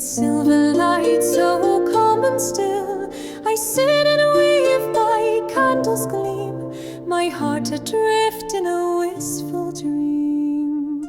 its silver light so calm and still. I sit and weave, my candles gleam, my heart adrift in a wistful dream.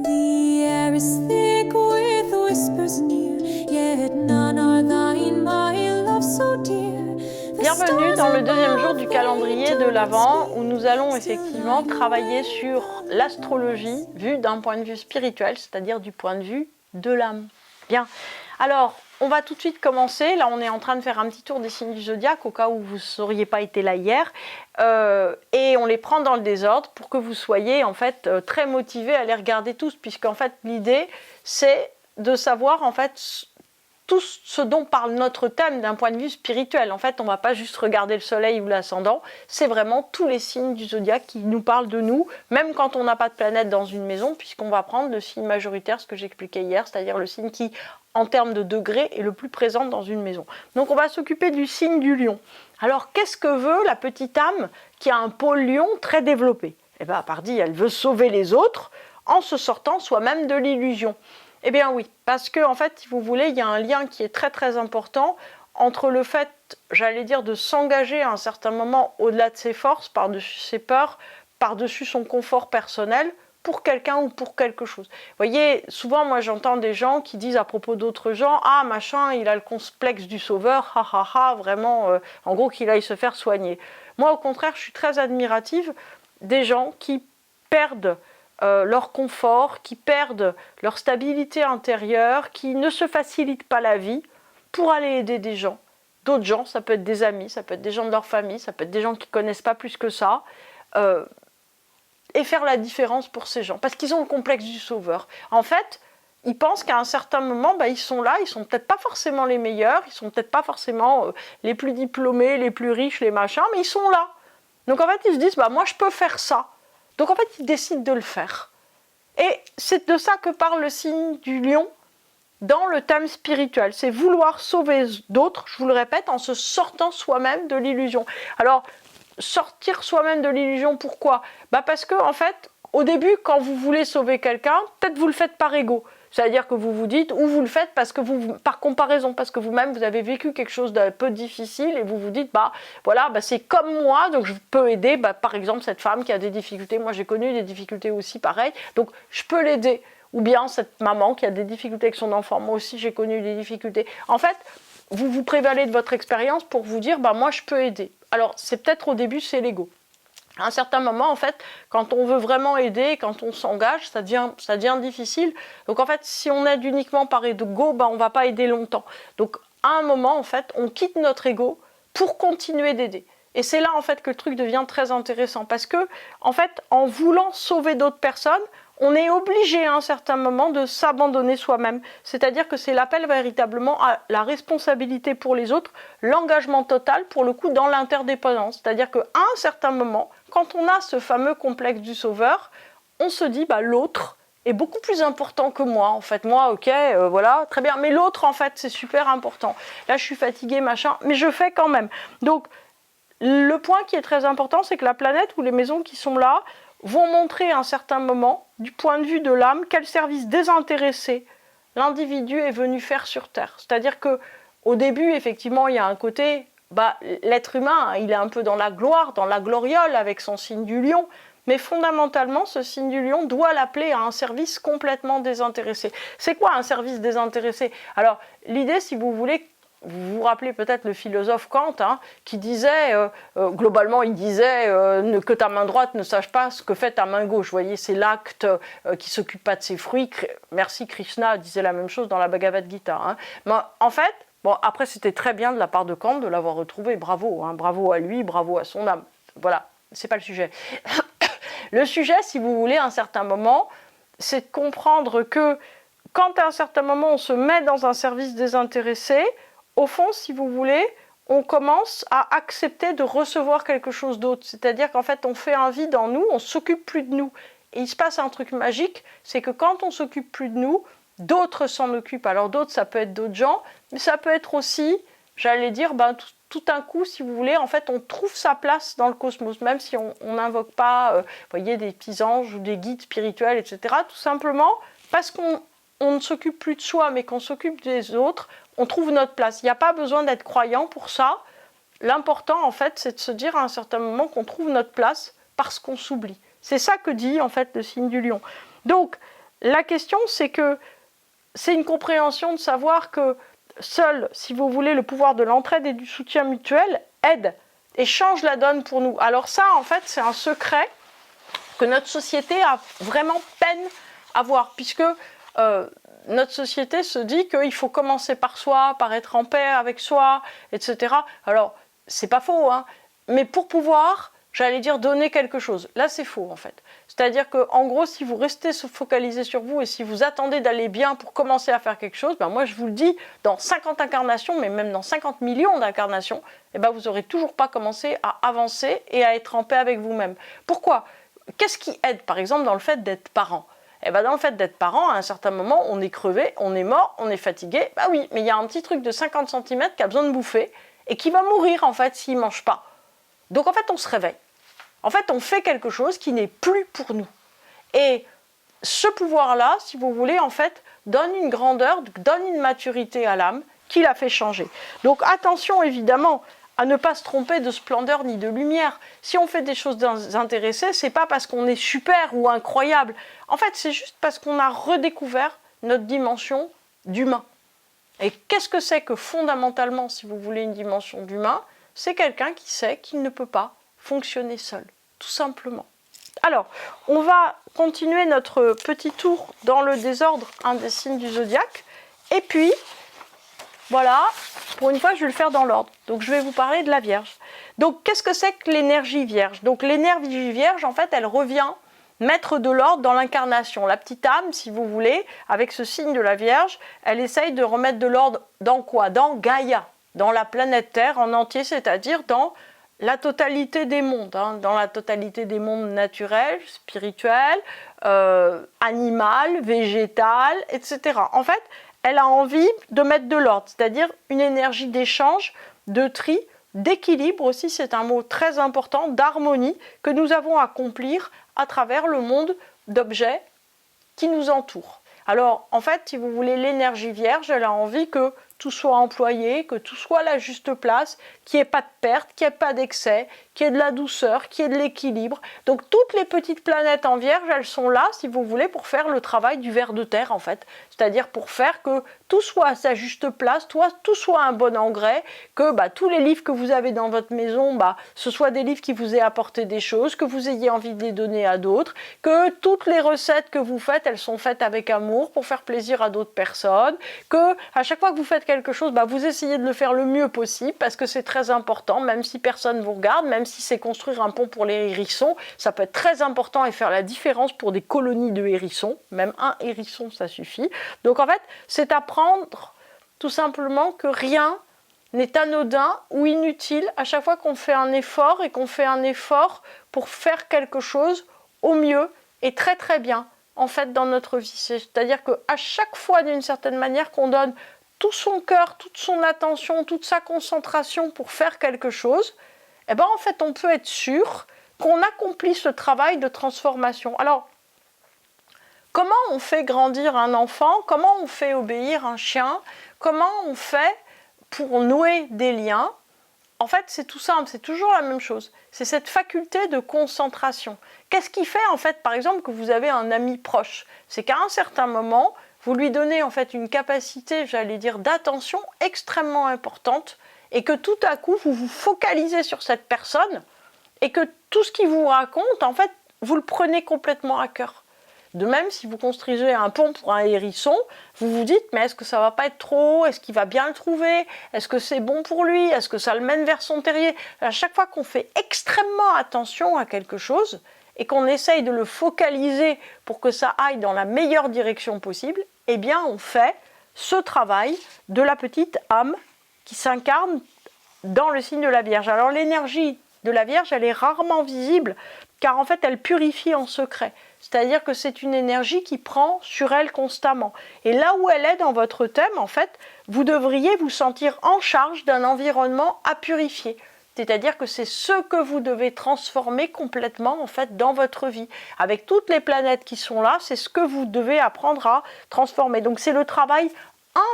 The air is thick with whispers near, yet none are thine, my love so dear. Bienvenue dans le deuxième jour du calendrier de l'Avent où nous allons effectivement travailler sur l'astrologie vue d'un point de vue spirituel, c'est-à-dire du point de vue de l'âme. Bien, alors on va tout de suite commencer. Là on est en train de faire un petit tour des signes du zodiaque au cas où vous ne seriez pas été là hier. Et on les prend dans le désordre pour que vous soyez en fait très motivés à les regarder tous, puisqu'en fait l'idée c'est de savoir en fait tout ce dont parle notre thème d'un point de vue spirituel. En fait, on ne va pas juste regarder le soleil ou l'ascendant, c'est vraiment tous les signes du zodiaque qui nous parlent de nous, même quand on n'a pas de planète dans une maison, puisqu'on va prendre le signe majoritaire, ce que j'expliquais hier, c'est-à-dire le signe qui, en termes de degrés, est le plus présent dans une maison. Donc on va s'occuper du signe du lion. Alors qu'est-ce que veut la petite âme qui a un pôle lion très développé? Eh bien, pardi, elle veut sauver les autres en se sortant soi-même de l'illusion. Eh bien oui, parce que en fait, si vous voulez, il y a un lien qui est très très important entre le fait, j'allais dire, de s'engager à un certain moment au-delà de ses forces, par-dessus ses peurs, par-dessus son confort personnel, pour quelqu'un ou pour quelque chose. Vous voyez, souvent moi j'entends des gens qui disent à propos d'autres gens, ah machin, il a le complexe du sauveur, ha ha ha, vraiment, en gros qu'il aille se faire soigner. Moi au contraire, je suis très admirative des gens qui perdent leur confort, qui perdent leur stabilité intérieure, qui ne se facilitent pas la vie pour aller aider des gens. D'autres gens, ça peut être des amis, ça peut être des gens de leur famille, ça peut être des gens qui ne connaissent pas plus que ça, et faire la différence pour ces gens, parce qu'ils ont le complexe du sauveur. En fait, ils pensent qu'à un certain moment, ils sont là, ils sont peut-être pas forcément les meilleurs, ils sont peut-être pas forcément les plus diplômés, les plus riches, les machins, mais ils sont là. Donc en fait, ils se disent, moi je peux faire ça. Donc en fait, ils décident de le faire. Et c'est de ça que parle le signe du lion dans le thème spirituel. C'est vouloir sauver d'autres, je vous le répète, en se sortant soi-même de l'illusion. Alors, sortir soi-même de l'illusion, pourquoi? Parce que, en fait, au début, quand vous voulez sauver quelqu'un, peut-être vous le faites par ego. C'est-à-dire que vous vous dites, ou vous le faites parce que vous, par comparaison, parce que vous-même, vous avez vécu quelque chose d'un peu difficile et vous vous dites, c'est comme moi, donc je peux aider, par exemple, cette femme qui a des difficultés. Moi, j'ai connu des difficultés aussi, pareil, donc je peux l'aider. Ou bien cette maman qui a des difficultés avec son enfant. Moi aussi, j'ai connu des difficultés. En fait, vous vous prévalez de votre expérience pour vous dire, moi, je peux aider. Alors, c'est peut-être au début, c'est l'ego. À un certain moment, en fait, quand on veut vraiment aider, quand on s'engage, ça devient difficile. Donc, en fait, si on aide uniquement par ego, on ne va pas aider longtemps. Donc, à un moment, en fait, on quitte notre ego pour continuer d'aider. Et c'est là, en fait, que le truc devient très intéressant. Parce que, en fait, en voulant sauver d'autres personnes, on est obligé à un certain moment de s'abandonner soi-même. C'est-à-dire que c'est l'appel véritablement à la responsabilité pour les autres, l'engagement total pour le coup dans l'interdépendance. C'est-à-dire qu'à un certain moment, quand on a ce fameux complexe du sauveur, on se dit l'autre est beaucoup plus important que moi. En fait, moi, ok, voilà, très bien. Mais l'autre, en fait, c'est super important. Là, je suis fatiguée, machin, mais je fais quand même. Donc, le point qui est très important, c'est que la planète ou les maisons qui sont là vont montrer à un certain moment, du point de vue de l'âme, quel service désintéressé l'individu est venu faire sur Terre. C'est-à-dire qu'au début, effectivement, il y a un côté, l'être humain, il est un peu dans la gloire, dans la gloriole, avec son signe du lion, mais fondamentalement, ce signe du lion doit l'appeler à un service complètement désintéressé. C'est quoi un service désintéressé? Alors, l'idée, si vous voulez, vous vous rappelez peut-être le philosophe Kant, qui disait, globalement, il disait que ta main droite ne sache pas ce que fait ta main gauche. Vous voyez, c'est l'acte qui ne s'occupe pas de ses fruits. Merci, Krishna disait la même chose dans la Bhagavad Gita. Mais en fait, après, c'était très bien de la part de Kant de l'avoir retrouvé. Bravo, bravo à lui, bravo à son âme. Voilà, c'est pas le sujet. Le sujet, si vous voulez, à un certain moment, c'est de comprendre que quand à un certain moment, on se met dans un service désintéressé, au fond, si vous voulez, on commence à accepter de recevoir quelque chose d'autre. C'est-à-dire qu'en fait, on fait un vide en nous, on ne s'occupe plus de nous. Et il se passe un truc magique, c'est que quand on ne s'occupe plus de nous, d'autres s'en occupent. Alors d'autres, ça peut être d'autres gens, mais ça peut être aussi, j'allais dire, tout un coup, si vous voulez, en fait, on trouve sa place dans le cosmos, même si on n'invoque pas, voyez, des petits anges ou des guides spirituels, etc. Tout simplement parce qu'on on ne s'occupe plus de soi, mais qu'on s'occupe des autres, on trouve notre place. Il n'y a pas besoin d'être croyant pour ça. L'important, en fait, c'est de se dire à un certain moment qu'on trouve notre place parce qu'on s'oublie. C'est ça que dit, en fait, le signe du lion. Donc, la question, c'est que c'est une compréhension de savoir que seul, si vous voulez, le pouvoir de l'entraide et du soutien mutuel aide et change la donne pour nous. Alors ça, en fait, c'est un secret que notre société a vraiment peine à voir, puisque notre société se dit qu'il faut commencer par soi, par être en paix avec soi, etc. Alors, c'est pas faux, hein, mais pour pouvoir, j'allais dire, donner quelque chose. Là, c'est faux, en fait. C'est-à-dire qu'en gros, si vous restez focalisé sur vous et si vous attendez d'aller bien pour commencer à faire quelque chose, ben moi, je vous le dis, dans 50 incarnations, mais même dans 50 millions d'incarnations, eh ben, vous n'aurez toujours pas commencé à avancer et à être en paix avec vous-même. Pourquoi ? Qu'est-ce qui aide, par exemple, dans le fait d'être parent ? Eh ben, dans le fait d'être parent, à un certain moment, on est crevé, on est mort, on est fatigué. Bah oui, mais il y a un petit truc de 50 cm qui a besoin de bouffer et qui va mourir, en fait, s'il ne mange pas. Donc, en fait, on se réveille. En fait, on fait quelque chose qui n'est plus pour nous. Et ce pouvoir-là, si vous voulez, en fait, donne une grandeur, donne une maturité à l'âme qui la fait changer. Donc, attention, évidemment, à ne pas se tromper de splendeur ni de lumière. Si on fait des choses intéressées, c'est pas parce qu'on est super ou incroyable. En fait, c'est juste parce qu'on a redécouvert notre dimension d'humain. Et qu'est-ce que c'est que fondamentalement, si vous voulez, une dimension d'humain ? C'est quelqu'un qui sait qu'il ne peut pas fonctionner seul, tout simplement. Alors, on va continuer notre petit tour dans le désordre, un des signes du zodiaque. Et puis, voilà, pour une fois, je vais le faire dans l'ordre. Donc, je vais vous parler de la Vierge. Donc, qu'est-ce que c'est que l'énergie Vierge ? Donc, l'énergie Vierge, en fait, elle revient mettre de l'ordre dans l'incarnation. La petite âme, si vous voulez, avec ce signe de la Vierge, elle essaye de remettre de l'ordre dans quoi ? Dans Gaïa, dans la planète Terre en entier, c'est-à-dire dans la totalité des mondes, hein, dans la totalité des mondes naturels, spirituels, animal, végétal, etc. En fait, elle a envie de mettre de l'ordre, c'est-à-dire une énergie d'échange, de tri, d'équilibre aussi, c'est un mot très important, d'harmonie que nous avons à accomplir à travers le monde d'objets qui nous entourent. Alors, en fait, si vous voulez, l'énergie vierge, elle a envie que tout soit employé, que tout soit à la juste place, qu'il n'y ait pas de perte, qu'il n'y ait pas d'excès, qu'il y ait de la douceur, qu'il y ait de l'équilibre. Donc toutes les petites planètes en vierge, elles sont là, si vous voulez, pour faire le travail du ver de terre, en fait. C'est-à-dire pour faire que tout soit à sa juste place, tout soit un bon engrais, que tous les livres que vous avez dans votre maison, ce soient des livres qui vous aient apporté des choses, que vous ayez envie de les donner à d'autres, que toutes les recettes que vous faites, elles sont faites avec amour pour faire plaisir à d'autres personnes, que à chaque fois que vous faites quelque chose, vous essayez de le faire le mieux possible parce que c'est très important, même si personne vous regarde, même si c'est construire un pont pour les hérissons, ça peut être très important et faire la différence pour des colonies de hérissons, même un hérisson ça suffit. Donc en fait, c'est apprendre tout simplement que rien n'est anodin ou inutile à chaque fois qu'on fait un effort et qu'on fait un effort pour faire quelque chose au mieux et très très bien en fait dans notre vie. C'est-à-dire qu'à chaque fois d'une certaine manière qu'on donne tout son cœur, toute son attention, toute sa concentration pour faire quelque chose, en fait, on peut être sûr qu'on accomplit ce travail de transformation. Alors, comment on fait grandir un enfant ? Comment on fait obéir un chien ? Comment on fait pour nouer des liens ? En fait, c'est tout simple, c'est toujours la même chose. C'est cette faculté de concentration. Qu'est-ce qui fait, en fait, par exemple, que vous avez un ami proche ? C'est qu'à un certain moment, vous lui donnez en fait une capacité, j'allais dire, d'attention extrêmement importante et que tout à coup, vous vous focalisez sur cette personne et que tout ce qu'il vous raconte, en fait, vous le prenez complètement à cœur. De même, si vous construisez un pont pour un hérisson, vous vous dites, mais est-ce que ça va pas être trop haut ? Est-ce qu'il va bien le trouver ? Est-ce que c'est bon pour lui ? Est-ce que ça le mène vers son terrier ? À chaque fois qu'on fait extrêmement attention à quelque chose, et qu'on essaye de le focaliser pour que ça aille dans la meilleure direction possible, on fait ce travail de la petite âme qui s'incarne dans le signe de la Vierge. Alors l'énergie de la Vierge, elle est rarement visible, car en fait, elle purifie en secret. C'est-à-dire que c'est une énergie qui prend sur elle constamment. Et là où elle est dans votre thème, en fait, vous devriez vous sentir en charge d'un environnement à purifier. C'est-à-dire que c'est ce que vous devez transformer complètement en fait dans votre vie. Avec toutes les planètes qui sont là, c'est ce que vous devez apprendre à transformer. Donc c'est le travail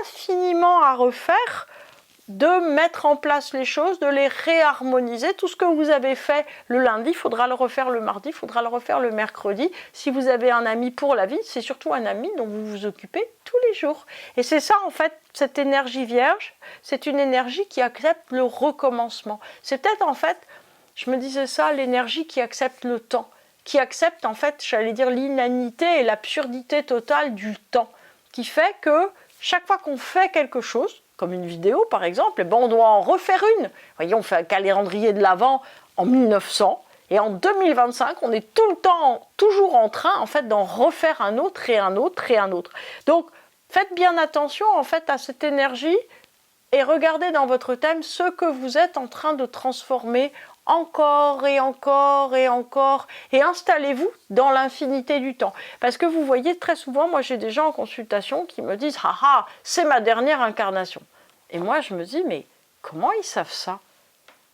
infiniment à refaire, de mettre en place les choses, de les réharmoniser. Tout ce que vous avez fait le lundi, il faudra le refaire le mardi, il faudra le refaire le mercredi. Si vous avez un ami pour la vie, c'est surtout un ami dont vous vous occupez tous les jours. Et c'est ça en fait, cette énergie vierge, c'est une énergie qui accepte le recommencement. C'est peut-être en fait, je me disais ça, l'énergie qui accepte le temps, qui accepte en fait, j'allais dire l'inanité et l'absurdité totale du temps, qui fait que chaque fois qu'on fait quelque chose, comme une vidéo par exemple, eh ben on doit en refaire une. Voyez, on fait un calendrier de l'Avent en 1900 et en 2025, on est tout le temps, toujours en train en fait d'en refaire un autre et un autre et un autre. Donc faites bien attention en fait à cette énergie et regardez dans votre thème ce que vous êtes en train de transformer encore et encore et encore, et installez-vous dans l'infinité du temps. Parce que vous voyez, très souvent, moi j'ai des gens en consultation qui me disent « Ah ah, c'est ma dernière incarnation ». Et moi je me dis « Mais comment ils savent ça?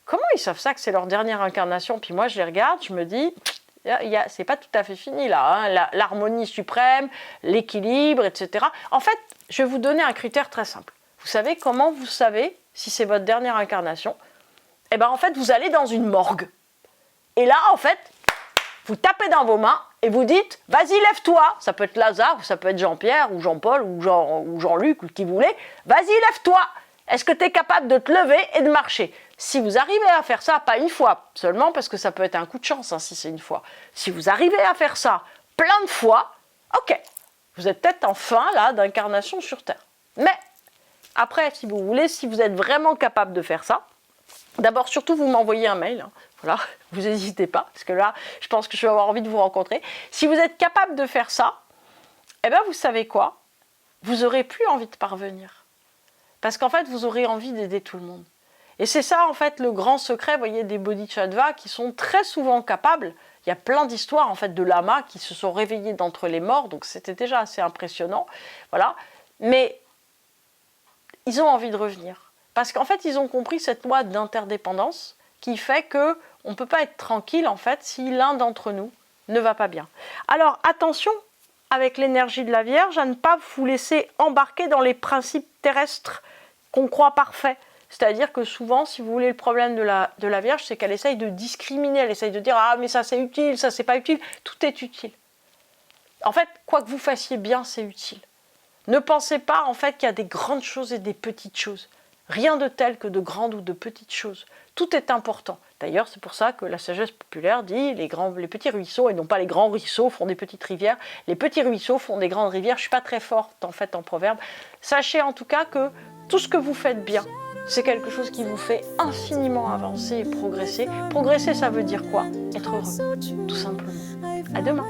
Comment ils savent ça que c'est leur dernière incarnation ?» Puis moi je les regarde, je me dis « C'est pas tout à fait fini là, hein, l'harmonie suprême, l'équilibre, etc. » En fait, je vais vous donner un critère très simple. Vous savez comment vous savez si c'est votre dernière incarnation? Eh bien, en fait, vous allez dans une morgue. Et là, en fait, vous tapez dans vos mains et vous dites « Vas-y, lève-toi !» Ça peut être Lazare, ou ça peut être Jean-Pierre, ou Jean-Paul, ou Jean-Luc, ou qui vous voulez. « Vas-y, lève-toi !» Est-ce que tu es capable de te lever et de marcher? Si vous arrivez à faire ça, pas une fois, seulement parce que ça peut être un coup de chance, hein, si c'est une fois. Si vous arrivez à faire ça plein de fois, ok, vous êtes peut-être en fin là d'incarnation sur Terre. Mais après, si vous voulez, si vous êtes vraiment capable de faire ça, d'abord, surtout, vous m'envoyez un mail, hein, voilà, vous n'hésitez pas, parce que là, je pense que je vais avoir envie de vous rencontrer. Si vous êtes capable de faire ça, eh bien, vous savez quoi? Vous n'aurez plus envie de parvenir. Parce qu'en fait, vous aurez envie d'aider tout le monde. Et c'est ça, en fait, le grand secret, vous voyez, des bodhisattvas qui sont très souvent capables. Il y a plein d'histoires, en fait, de lamas qui se sont réveillés d'entre les morts, donc c'était déjà assez impressionnant, voilà. Mais ils ont envie de revenir. Parce qu'en fait, ils ont compris cette loi d'interdépendance qui fait qu'on ne peut pas être tranquille, en fait, si l'un d'entre nous ne va pas bien. Alors, attention, avec l'énergie de la Vierge, à ne pas vous laisser embarquer dans les principes terrestres qu'on croit parfaits. C'est-à-dire que souvent, si vous voulez, le problème de la Vierge, c'est qu'elle essaye de discriminer, elle essaye de dire « Ah, mais ça c'est utile, ça c'est pas utile ». Tout est utile. En fait, quoi que vous fassiez bien, c'est utile. Ne pensez pas, en fait, qu'il y a des grandes choses et des petites choses. Rien de tel que de grandes ou de petites choses. Tout est important. D'ailleurs, c'est pour ça que la sagesse populaire dit les petits ruisseaux, et non pas les grands ruisseaux, font des petites rivières. Les petits ruisseaux font des grandes rivières. Je ne suis pas très forte, en fait, en proverbe. Sachez en tout cas que tout ce que vous faites bien, c'est quelque chose qui vous fait infiniment avancer et progresser. Progresser, ça veut dire quoi? Être heureux, tout simplement. À demain.